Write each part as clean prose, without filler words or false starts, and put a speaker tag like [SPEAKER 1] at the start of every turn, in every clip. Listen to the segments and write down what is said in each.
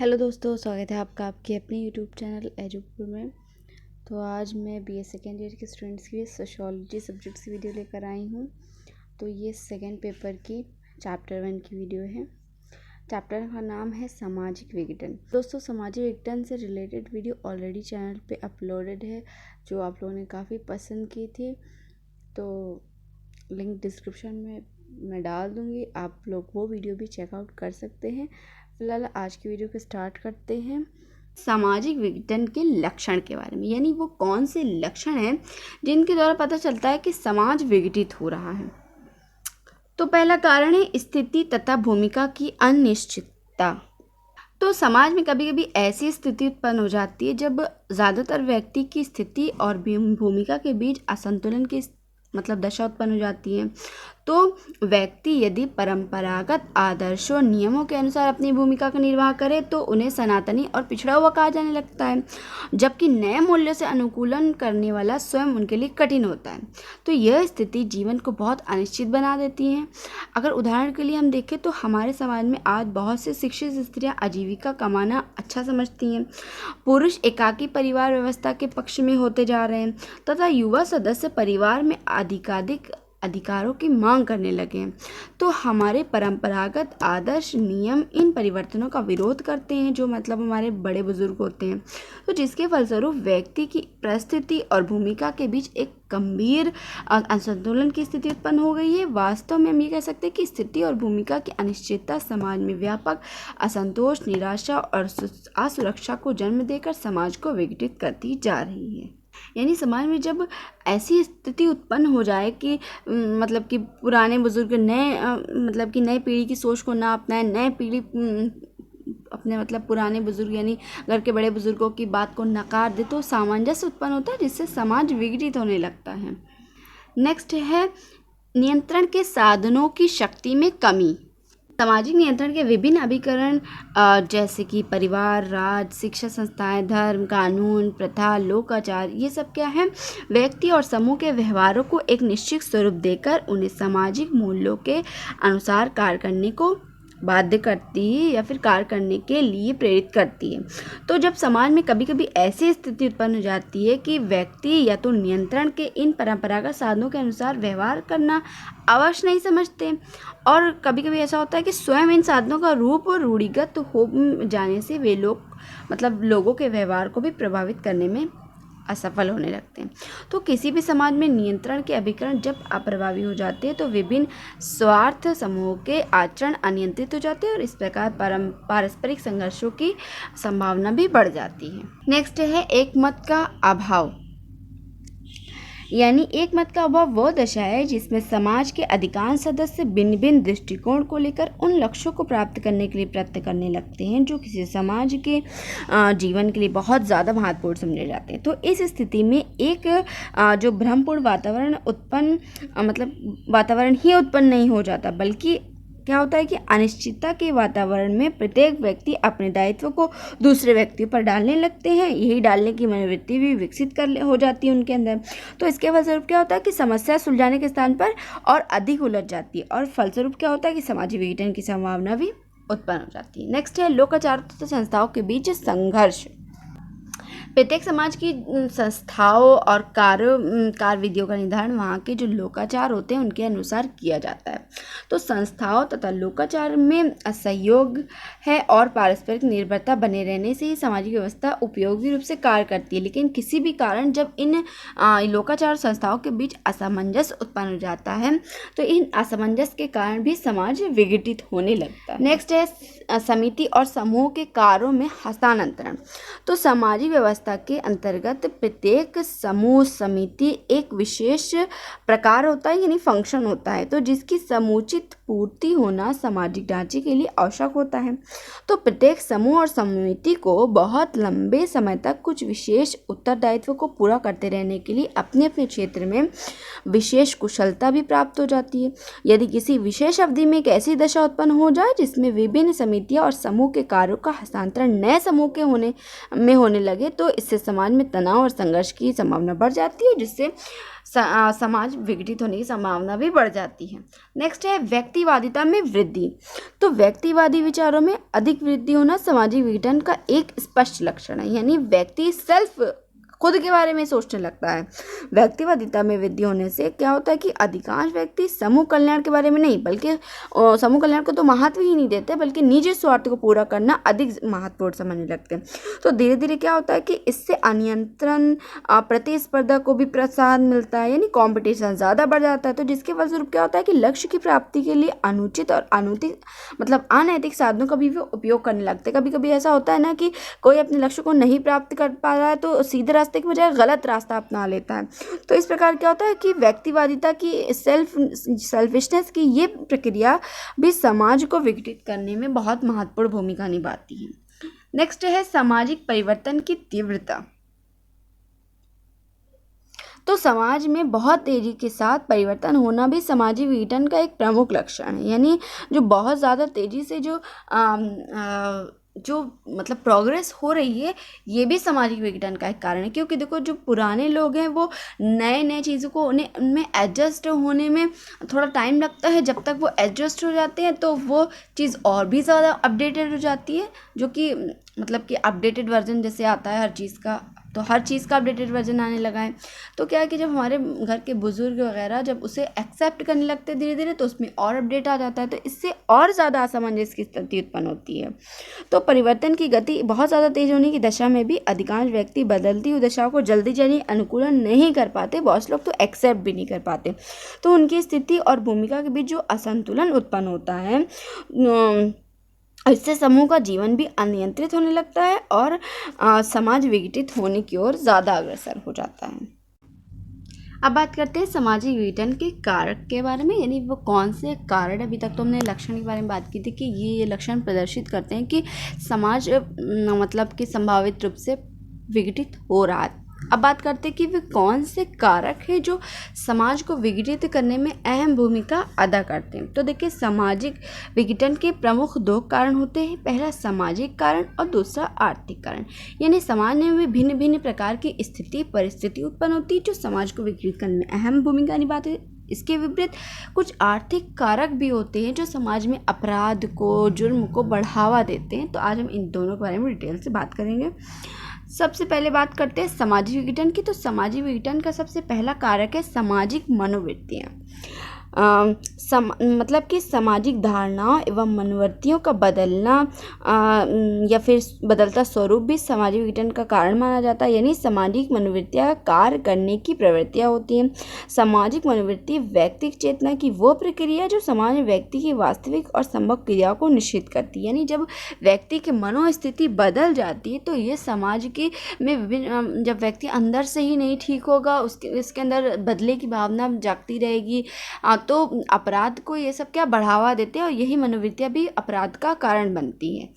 [SPEAKER 1] Hello दोस्तों, स्वागत है आपका आपके अपने यूट्यूब चैनल एजुपुर में। तो आज मैं बीए सेकेंड ईयर के स्टूडेंट्स के लिए सोशियोलॉजी सब्जेक्ट्स की वीडियो लेकर आई हूँ। तो ये सेकेंड पेपर की चैप्टर 1 की वीडियो है। चैप्टर का नाम है सामाजिक विघटन। दोस्तों, सामाजिक विघटन से रिलेटेड वीडियो ऑलरेडी चैनल पे अपलोडेड है, जो आप लोगों ने काफ़ी पसंद की थी। तो लिंक डिस्क्रिप्शन में मैं डाल दूँगी, आप लोग वो वीडियो भी चेकआउट कर सकते हैं। फिलहाल आज की वीडियो को स्टार्ट करते हैं। सामाजिक विघटन के लक्षण के बारे में, यानी वो कौन से लक्षण हैं जिनके द्वारा पता चलता है कि समाज विघटित हो रहा है। तो पहला कारण है स्थिति तथा भूमिका की अनिश्चितता। तो समाज में कभी कभी ऐसी स्थिति उत्पन्न हो जाती है जब ज़्यादातर व्यक्ति की स्थिति और भूमिका के बीच असंतुलन की दशा उत्पन्न हो जाती है। तो व्यक्ति यदि परंपरागत आदर्शों और नियमों के अनुसार अपनी भूमिका का निर्वाह करे तो उन्हें सनातनी और पिछड़ा हुआ कहा जाने लगता है, जबकि नए मूल्यों से अनुकूलन करने वाला स्वयं उनके लिए कठिन होता है। तो यह स्थिति जीवन को बहुत अनिश्चित बना देती है। अगर उदाहरण के लिए हम देखें तो हमारे समाज में आज बहुत से शिक्षित स्त्रियां आजीविका कमाना अच्छा समझती हैं, पुरुष एकाकी परिवार व्यवस्था के पक्ष में होते जा रहे हैं तथा युवा सदस्य परिवार में अधिकाधिक अधिकारों की मांग करने लगे हैं। तो हमारे परंपरागत आदर्श नियम इन परिवर्तनों का विरोध करते हैं, जो हमारे बड़े बुजुर्ग होते हैं। तो जिसके फलस्वरूप व्यक्ति की परिस्थिति और भूमिका के बीच एक गंभीर असंतुलन की स्थिति उत्पन्न हो गई है। वास्तव में हम ये कह सकते हैं कि स्थिति और भूमिका की अनिश्चितता समाज में व्यापक असंतोष, निराशा और असुरक्षा को जन्म देकर समाज को विघटित करती जा रही है। यानी समाज में जब ऐसी स्थिति उत्पन्न हो जाए कि कि पुराने बुजुर्ग नए पीढ़ी की सोच को ना अपनाए, नए पीढ़ी अपने पुराने बुजुर्ग यानी घर के बड़े बुजुर्गों की बात को नकार दे, तो सामंजस्य उत्पन्न होता है, जिससे समाज विघटित होने लगता है। नेक्स्ट है नियंत्रण के साधनों की शक्ति में कमी। सामाजिक नियंत्रण के विभिन्न अभिकरण जैसे कि परिवार, राज्य, शिक्षा संस्थाएं, धर्म, कानून, प्रथा, लोकाचार, ये सब क्या है, व्यक्ति और समूह के व्यवहारों को एक निश्चित स्वरूप देकर उन्हें सामाजिक मूल्यों के अनुसार कार्य करने को बाध्य करती है या फिर कार्य करने के लिए प्रेरित करती है। तो जब समाज में कभी कभी ऐसी स्थिति उत्पन्न हो जाती है कि व्यक्ति या तो नियंत्रण के इन परंपरागत साधनों के अनुसार व्यवहार करना अवश्य नहीं समझते, और कभी कभी ऐसा होता है कि स्वयं इन साधनों का रूप रूढ़िगत हो जाने से वे लोगों के व्यवहार को भी प्रभावित करने में असफल होने लगते हैं। तो किसी भी समाज में नियंत्रण के अभिकरण जब अप्रभावी हो जाते हैं तो विभिन्न स्वार्थ समूहों के आचरण अनियंत्रित हो जाते हैं और इस प्रकार पारस्परिक संघर्षों की संभावना भी बढ़ जाती है। नेक्स्ट है एक मत का अभाव। यानी एक मत का अभाव वह दशा है जिसमें समाज के अधिकांश सदस्य भिन्न भिन्न दृष्टिकोण को लेकर उन लक्ष्यों को प्राप्त करने के लिए प्रयत्न करने लगते हैं जो किसी समाज के जीवन के लिए बहुत ज़्यादा महत्वपूर्ण समझे जाते हैं। तो इस स्थिति में एक जो भ्रमपूर्ण वातावरण ही उत्पन्न नहीं हो जाता, बल्कि क्या होता है कि अनिश्चितता के वातावरण में प्रत्येक व्यक्ति अपने दायित्व को दूसरे व्यक्ति पर डालने लगते हैं। यही डालने की मनोवृत्ति भी विकसित हो जाती है उनके अंदर। तो इसके फलस्वरूप क्या होता है कि समस्या सुलझाने के स्थान पर और अधिक उलझ जाती है, और फलस्वरूप क्या होता है कि सामाजिक विघटन की संभावना भी उत्पन्न हो जाती है। नेक्स्ट है लोकाचार तथा संस्थाओं के बीच संघर्ष। प्रत्येक समाज की संस्थाओं और कार्य विधियों का निर्धारण वहाँ के जो लोकाचार होते हैं उनके अनुसार किया जाता है। तो संस्थाओं तथा लोकाचार में सहयोग है और पारस्परिक निर्भरता बने रहने से ही सामाजिक व्यवस्था उपयोगी रूप से कार्य करती है। लेकिन किसी भी कारण जब इन लोकाचार संस्थाओं के बीच असमंजस उत्पन्न हो जाता है तो इन असमंजस के कारण भी समाज विघटित होने लगता है। नेक्स्ट है समिति और समूह के कार्यों में हस्तांतरण। तो सामाजिक व्यवस्था के अंतर्गत प्रत्येक समूह समिति एक विशेष प्रकार होता है, यानी फंक्शन होता है, तो जिसकी समुचित पूर्ति होना सामाजिक ढांचे के लिए आवश्यक होता है। तो प्रत्येक समूह और समिति को बहुत लंबे समय तक कुछ विशेष उत्तरदायित्व को पूरा करते रहने के लिए अपने अपने क्षेत्र में विशेष कुशलता भी प्राप्त हो जाती है। यदि किसी विशेष अवधि में एक ऐसी दशा उत्पन्न हो जाए जिसमें विभिन्न समितियां और समूह के कार्यों का हस्तांतरण नए समूह के होने लगे तो इससे समाज में तनाव और संघर्ष की संभावना बढ़ जाती है, जिससे समाज विघटित होने की संभावना भी बढ़ जाती है। नेक्स्ट है व्यक्तिवादिता में वृद्धि। तो व्यक्तिवादी विचारों में अधिक वृद्धि होना सामाजिक विघटन का एक स्पष्ट लक्षण है, यानी व्यक्ति खुद के बारे में सोचने लगता है। व्यक्तिवादिता में वृद्धि होने से क्या होता है कि अधिकांश व्यक्ति समूह कल्याण के बारे में नहीं, बल्कि समूह कल्याण को तो महत्व ही नहीं देते, बल्कि निजी स्वार्थ को पूरा करना अधिक महत्वपूर्ण समझने लगते हैं। तो धीरे धीरे क्या होता है कि इससे अनियंत्रण प्रतिस्पर्धा को भी प्रोत्साहन मिलता है, यानी कॉम्पिटिशन ज़्यादा बढ़ जाता है। तो जिसके फलस्वरूप क्या होता है कि लक्ष्य की प्राप्ति के लिए अनुचित और अनैतिक साधनों का भी उपयोग करने लगते हैं। कभी कभी ऐसा होता है ना कि कोई अपने लक्ष्य को नहीं प्राप्त कर पा रहा है तो सीधे रास्ते की बजाय गलत रास्ता अपना लेता है। तो इस प्रकार क्या होता है कि व्यक्तिवादिता की सेल्फिशनेस की ये प्रक्रिया भी समाज को विघटित करने में बहुत महत्वपूर्ण भूमिका निभाती है। नेक्स्ट है सामाजिक परिवर्तन की तीव्रता। तो समाज में बहुत तेजी के साथ परिवर्तन होना भी सामाजिक विघटन का एक प्रमुख लक्षण है, यानी जो बहुत ज़्यादा तेजी से जो प्रोग्रेस हो रही है, ये भी सामाजिक विघटन का एक कारण है। क्योंकि देखो, जो पुराने लोग हैं वो नए चीज़ों को उनमें एडजस्ट होने में थोड़ा टाइम लगता है। जब तक वो एडजस्ट हो जाते हैं तो वो चीज़ और भी ज़्यादा अपडेटेड हो जाती है, जो कि अपडेटेड वर्जन जैसे आता है हर चीज़ का, तो हर चीज़ का अपडेटेड वर्जन आने लगा है। तो क्या है कि जब हमारे घर के बुजुर्ग वगैरह जब उसे एक्सेप्ट करने लगते हैं धीरे धीरे, तो उसमें और अपडेट आ जाता है, तो इससे और ज़्यादा असमंजस की स्थिति उत्पन्न होती है। तो परिवर्तन की गति बहुत ज़्यादा तेज होने की दशा में भी अधिकांश व्यक्ति बदलती हुई दशाओं को जल्दी अनुकूलन नहीं कर पाते। बहुत लोग तो एक्सेप्ट भी नहीं कर पाते। तो उनकी स्थिति और भूमिका के बीच जो असंतुलन उत्पन्न होता है, इससे समूह का जीवन भी अनियंत्रित होने लगता है और समाज विघटित होने की ओर ज़्यादा अग्रसर हो जाता है। अब बात करते हैं सामाजिक विघटन के कारक के बारे में, यानी वो कौन से कारण। अभी तक तो हमने लक्षण के बारे में बात की थी कि ये लक्षण प्रदर्शित करते हैं कि समाज कि संभावित रूप से विघटित हो रहा है। अब बात करते हैं कि वे कौन से कारक हैं जो समाज को विघटित करने में अहम भूमिका अदा करते हैं। तो देखिए, सामाजिक विघटन के प्रमुख 2 कारण होते हैं। पहला सामाजिक कारण और दूसरा आर्थिक कारण। यानी समाज में भिन्न भिन्न प्रकार की स्थिति परिस्थिति उत्पन्न होती है जो समाज को विघटित करने में अहम भूमिका निभाते हैं। इसके विपरीत कुछ आर्थिक कारक भी होते हैं जो समाज में अपराध को, जुर्म को बढ़ावा देते हैं। तो आज हम इन दोनों के बारे में डिटेल से बात करेंगे। सबसे पहले बात करते हैं सामाजिक विघटन की। तो सामाजिक विघटन का सबसे पहला कारक है सामाजिक मनोवृत्तियाँ। कि सामाजिक धारणाओं एवं मनोवृत्तियों का बदलना या फिर बदलता स्वरूप भी सामाजिक विघटन का कारण माना जाता है। यानी सामाजिक मनोवृत्तियाँ कार्य करने की प्रवृत्तियाँ होती हैं। सामाजिक मनोवृत्ति व्यक्तिक चेतना की वो प्रक्रिया जो समाज में व्यक्ति की वास्तविक और संभव क्रियाओं को निश्चित करती है। यानी जब व्यक्ति की मनोस्थिति बदल जाती है तो ये समाज के में विभिन्न, जब व्यक्ति अंदर से ही नहीं ठीक होगा, इसके अंदर बदले की भावना जागती रहेगी, तो अपराध को ये सब क्या बढ़ावा देते हैं और यही मनोवृत्तियाँ भी अपराध का कारण बनती है।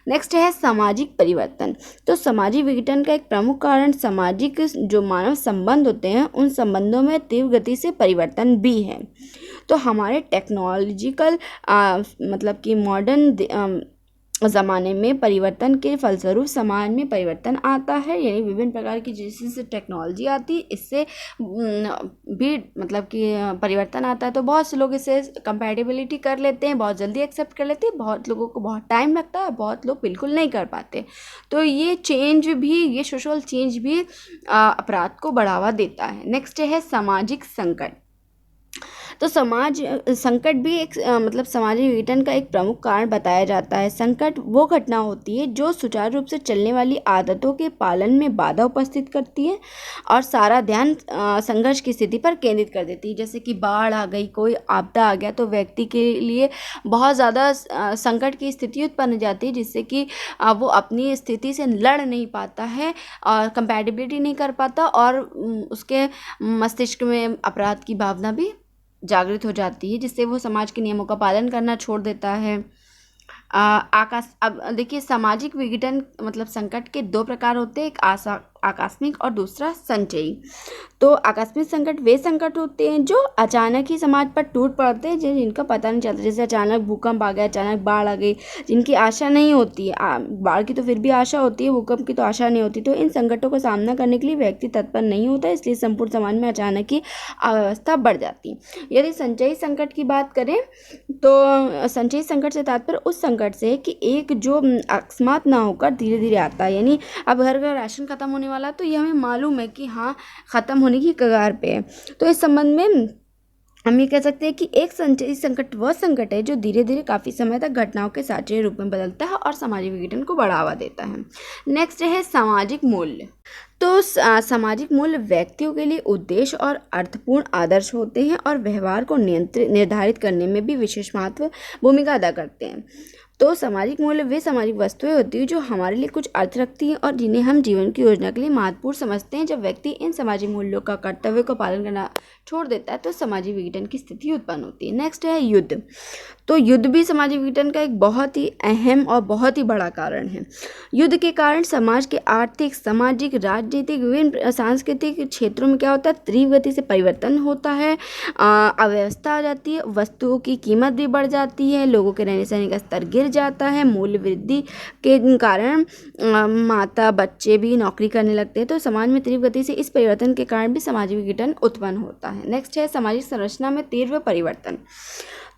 [SPEAKER 1] नेक्स्ट है सामाजिक परिवर्तन। तो सामाजिक विघटन का एक प्रमुख कारण सामाजिक जो मानव संबंध होते हैं उन संबंधों में तीव्र गति से परिवर्तन भी है। तो हमारे टेक्नोलॉजिकल कि मॉडर्न ज़माने में परिवर्तन के फलस्वरूप समाज में परिवर्तन आता है। यानी विभिन्न प्रकार की जैसे टेक्नोलॉजी आती है, इससे भी कि परिवर्तन आता है। तो बहुत से लोग इससे कंपैटिबिलिटी कर लेते हैं, बहुत जल्दी एक्सेप्ट कर लेते हैं, बहुत लोगों को बहुत टाइम लगता है, बहुत लोग बिल्कुल नहीं कर पाते। तो ये सोशल चेंज भी अपराध को बढ़ावा देता है। नेक्स्ट है सामाजिक संकट। तो समाज संकट भी एक सामाजिक विघटन का एक प्रमुख कारण बताया जाता है। संकट वो घटना होती है जो सुचारू रूप से चलने वाली आदतों के पालन में बाधा उपस्थित करती है और सारा ध्यान संघर्ष की स्थिति पर केंद्रित कर देती है। जैसे कि बाढ़ आ गई, कोई आपदा आ गया, तो व्यक्ति के लिए बहुत ज़्यादा संकट की स्थिति उत्पन्न हो जाती है, जिससे कि वो अपनी स्थिति से लड़ नहीं पाता है और कंपैटिबिलिटी नहीं कर पाता और उसके मस्तिष्क में अपराध की भावना भी जागृत हो जाती है, जिससे वो समाज के नियमों का पालन करना छोड़ देता है। अब देखिए, सामाजिक विघटन संकट के 2 प्रकार होते हैं। एक आकस्मिक और दूसरा संचयी। तो आकस्मिक संकट वे संकट होते हैं जो अचानक ही समाज पर टूट पड़ते हैं, जिनका पता नहीं चलता। जैसे अचानक भूकंप आ गया, अचानक बाढ़ आ गई, जिनकी आशा नहीं होती है। बाढ़ की तो फिर भी आशा होती है, भूकंप की तो आशा नहीं होती। तो इन संकटों का सामना करने के लिए व्यक्ति तत्पर नहीं होता, इसलिए संपूर्ण समाज में अचानक ही अव्यवस्था बढ़ जाती है। यदि संचयी संकट की बात करें तो संचयी संकट से तात्पर्य उस संकट से कि एक जो अकस्मात ना होकर धीरे धीरे आता है। यानी अब घर का राशन खत्म होने वाला है, तो ये हमें मालूम है कि हाँ खत्म होने की कगार पे है। तो इस संबंध में हम ये कह सकते हैं कि एक संचयी संकट वह संकट है जो धीरे धीरे काफ़ी समय तक घटनाओं के साझे रूप में बदलता है और सामाजिक विघटन को बढ़ावा देता है। नेक्स्ट है सामाजिक मूल्य। तो सामाजिक मूल्य व्यक्तियों के लिए उद्देश्य और अर्थपूर्ण आदर्श होते हैं और व्यवहार को निर्धारित करने में भी विशेष भूमिका अदा करते हैं। तो सामाजिक मूल्य वे सामाजिक वस्तुएं होती हैं जो हमारे लिए कुछ अर्थ रखती हैं और जिन्हें हम जीवन की योजना के लिए महत्वपूर्ण समझते हैं। जब व्यक्ति इन सामाजिक मूल्यों का कर्तव्य को पालन करना छोड़ देता है तो सामाजिक विघटन की स्थिति उत्पन्न होती है। नेक्स्ट है युद्ध। तो युद्ध भी सामाजिक विघटन का एक बहुत ही अहम और बहुत ही बड़ा कारण है। युद्ध के कारण समाज के आर्थिक, सामाजिक, राजनीतिक, विभिन्न सांस्कृतिक क्षेत्रों में क्या होता है, तीव्र गति से परिवर्तन होता है, अव्यवस्था आ जाती है, वस्तुओं की कीमत भी बढ़ जाती है, लोगों के रहने सहने का स्तर गिर जाता है, मूल्य वृद्धि के कारण माता बच्चे भी नौकरी करने लगते हैं। तो समाज में तीव्र गति से इस परिवर्तन के कारण भी सामाजिक विघटन उत्पन्न होता है। नेक्स्ट है सामाजिक संरचना में तीव्र परिवर्तन।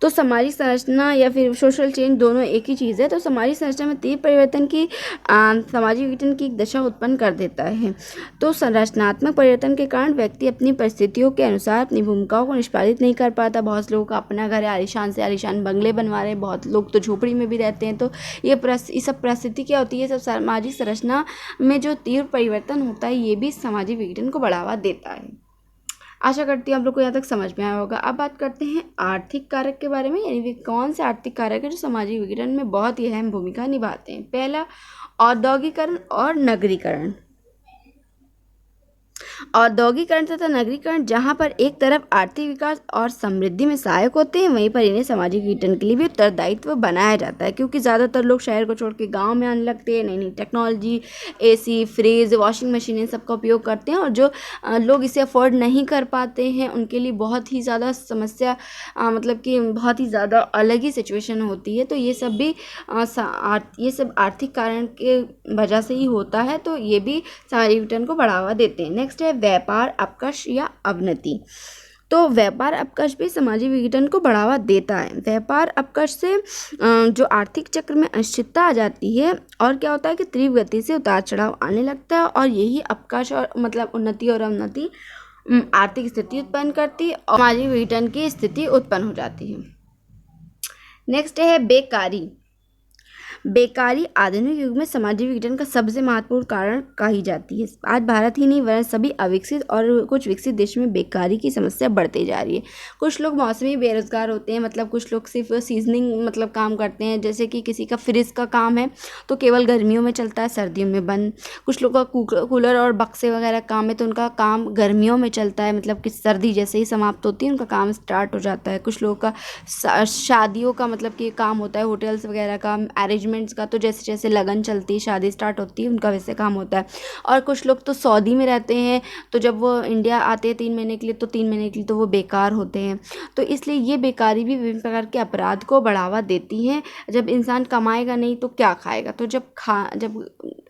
[SPEAKER 1] तो सामाजिक संरचना या फिर सोशल चेंज दोनों एक ही चीज़ है। तो सामाजिक संरचना में तीव्र परिवर्तन की सामाजिक विघटन की एक दशा उत्पन्न कर देता है। तो संरचनात्मक परिवर्तन के कारण व्यक्ति अपनी परिस्थितियों के अनुसार अपनी भूमिकाओं को निष्पादित नहीं कर पाता। बहुत लोगों का अपना घर है, आलीशान से आलीशान बंगले बनवा रहे हैं, बहुत लोग तो झोपड़ी में भी रहते हैं। तो ये सब परिस्थिति क्या होती है, सब सामाजिक संरचना में जो तीव्र परिवर्तन होता है ये भी सामाजिक विघटन को बढ़ावा देता है। आशा करती हूँ आप लोग को यहाँ तक समझ में आया होगा। अब बात करते हैं आर्थिक कारक के बारे में, यानी वे कौन से आर्थिक कारक है जो सामाजिक विघटन में बहुत ही अहम भूमिका निभाते हैं। पहला, औद्योगिकरण और नगरीकरण। औद्योगिकरण तथा नगरीकरण जहाँ पर एक तरफ आर्थिक विकास और समृद्धि में सहायक होते हैं, वहीं पर इन्हें सामाजिक विघटन के लिए भी उत्तरदायित्व बनाया जाता है, क्योंकि ज़्यादातर लोग शहर को छोड़ के गाँव में आने लगते हैं। नई नई technology, AC, fridge, washing machine, इन सबका उपयोग करते हैं और जो लोग इसे अफोर्ड नहीं कर पाते हैं उनके लिए बहुत ही ज़्यादा समस्या, मतलब कि बहुत ही ज़्यादा अलग ही सिचुएशन होती है। तो ये सब भी ये सब आर्थिक कारण के वजह से ही होता है। तो ये भी सामाजिक विघटन को बढ़ावा देते हैं। नेक्स्ट है व्यापार अपकश या अवनति। तो व्यापार अपकश भी सामाजिक विघटन को बढ़ावा देता है। व्यापार अपकश से जो आर्थिक चक्र में अनिश्चितता आ जाती है और क्या होता है कि तीव्र गति से उतार चढ़ाव आने लगता है और यही अपकश और मतलब उन्नति और अवनति आर्थिक स्थिति उत्पन्न करती है और सामाजिक विघटन की स्थिति उत्पन्न हो जाती है। नेक्स्ट है बेकारी। बेकारी आधुनिक युग में सामाजिक विघटन का सबसे महत्वपूर्ण कारण कही जाती है। आज भारत ही नहीं वरन सभी अविकसित और कुछ विकसित देशों में बेकारी की समस्या बढ़ती जा रही है। कुछ लोग मौसमी बेरोजगार होते हैं, मतलब कुछ लोग सिर्फ सीजनिंग मतलब काम करते हैं, जैसे कि किसी का फ्रिज का काम है तो केवल गर्मियों में चलता है, सर्दियों में बंद। कुछ लोग का कूलर और बक्से वगैरह काम है तो उनका काम गर्मियों में चलता है, मतलब कि सर्दी जैसे ही समाप्त होती है उनका काम स्टार्ट हो जाता है। कुछ लोगों का शादियों का मतलब कि काम होता है, होटल्स वगैरह का, अरेंजमेंट्स का, तो जैसे जैसे लगन चलती है, शादी स्टार्ट होती है, उनका वैसे काम होता है। और कुछ लोग तो सऊदी में रहते हैं, तो जब वो इंडिया आते हैं 3 महीने के लिए, तो 3 महीने के लिए तो वो बेकार होते हैं। तो इसलिए ये बेकारी भी विभिन्न प्रकार के अपराध को बढ़ावा देती है। जब इंसान कमाएगा नहीं तो क्या खाएगा। तो जब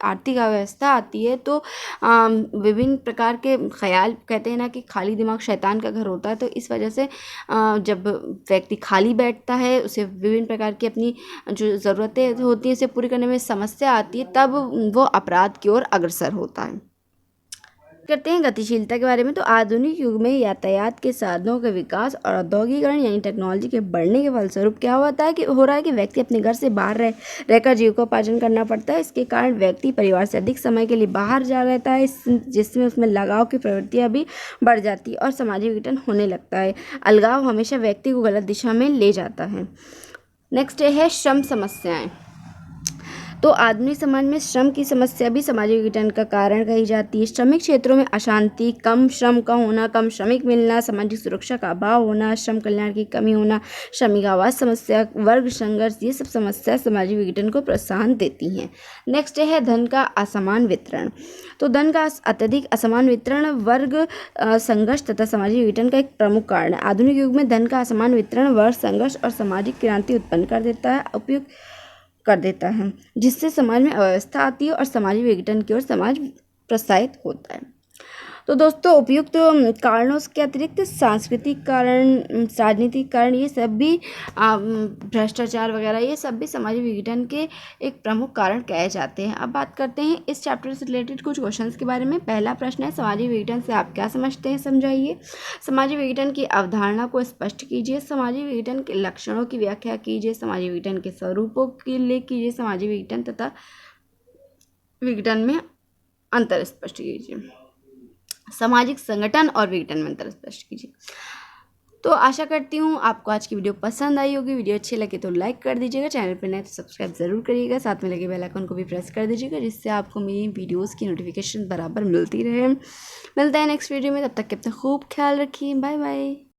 [SPEAKER 1] आर्थिक अव्यवस्था आती है तो विभिन्न प्रकार के ख्याल, कहते हैं ना कि खाली दिमाग शैतान का घर होता है। तो इस वजह से जब व्यक्ति खाली बैठता है, उसे विभिन्न प्रकार की अपनी जो ज़रूरतें होती है इसे पूरी करने में समस्या आती है, तब वो अपराध की ओर अग्रसर होता है। करते हैं गतिशीलता के बारे में। तो आधुनिक युग में यातायात के साधनों के विकास और औद्योगिकरण यानी टेक्नोलॉजी के बढ़ने के फलस्वरूप क्या हो रहा है कि व्यक्ति अपने घर से बाहर रहकर जीविकोपार्जन करना पड़ता है। इसके कारण व्यक्ति परिवार से अधिक समय के लिए बाहर जा रहता है, जिसमें उसमें लगाव की प्रवृत्तियाँ भी बढ़ जाती है और सामाजिक विघटन होने लगता है। अलगाव हमेशा व्यक्ति को गलत दिशा में ले जाता है। नेक्स्ट है श्रम समस्याएं। तो आधुनिक समाज में श्रम की समस्या भी सामाजिक विघटन का कारण कही जाती है। श्रमिक क्षेत्रों में अशांति, कम श्रम का होना, कम श्रमिक मिलना, सामाजिक सुरक्षा का अभाव होना, श्रम कल्याण की कमी होना, श्रमिक आवास समस्या, वर्ग संघर्ष, ये सब समस्या सामाजिक विघटन को प्रोत्साहन देती हैं। नेक्स्ट है धन का असमान वितरण। तो धन का अत्यधिक असमान वितरण वर्ग संघर्ष तथा सामाजिक विघटन का एक प्रमुख कारण है। आधुनिक युग में धन का असमान वितरण वर्ग संघर्ष और सामाजिक क्रांति उत्पन्न कर देता है, जिससे समाज में अव्यवस्था आती है और सामाजिक विघटन की ओर समाज प्रसारित होता है। तो दोस्तों, उपयुक्त कारणों के अतिरिक्त सांस्कृतिक कारण, राजनीतिक कारण, ये सब भी भ्रष्टाचार वगैरह, ये सब भी सामाजिक विघटन के एक प्रमुख कारण कहे जाते हैं। अब बात करते हैं इस चैप्टर से रिलेटेड कुछ क्वेश्चंस के बारे में। पहला प्रश्न है, सामाजिक विघटन से आप क्या समझते हैं, समझाइए। सामाजिक विघटन की अवधारणा को स्पष्ट कीजिए। सामाजिक विघटन के लक्षणों की व्याख्या कीजिए। सामाजिक विघटन के स्वरूपों की उल्लेख कीजिए। सामाजिक विघटन तथा विघटन में अंतर स्पष्ट कीजिए। सामाजिक संगठन और विघटन में अंतर स्पष्ट कीजिए। तो आशा करती हूँ आपको आज की वीडियो पसंद आई होगी। वीडियो अच्छी लगे तो लाइक कर दीजिएगा, चैनल पर नए तो सब्सक्राइब जरूर करिएगा, साथ में लगे बेल आइकन को भी प्रेस कर दीजिएगा, जिससे आपको मेरी वीडियोस की नोटिफिकेशन बराबर मिलती रहे। मिलते हैं नेक्स्ट वीडियो में, तब तक के अपना खूब ख्याल रखिए। Bye bye.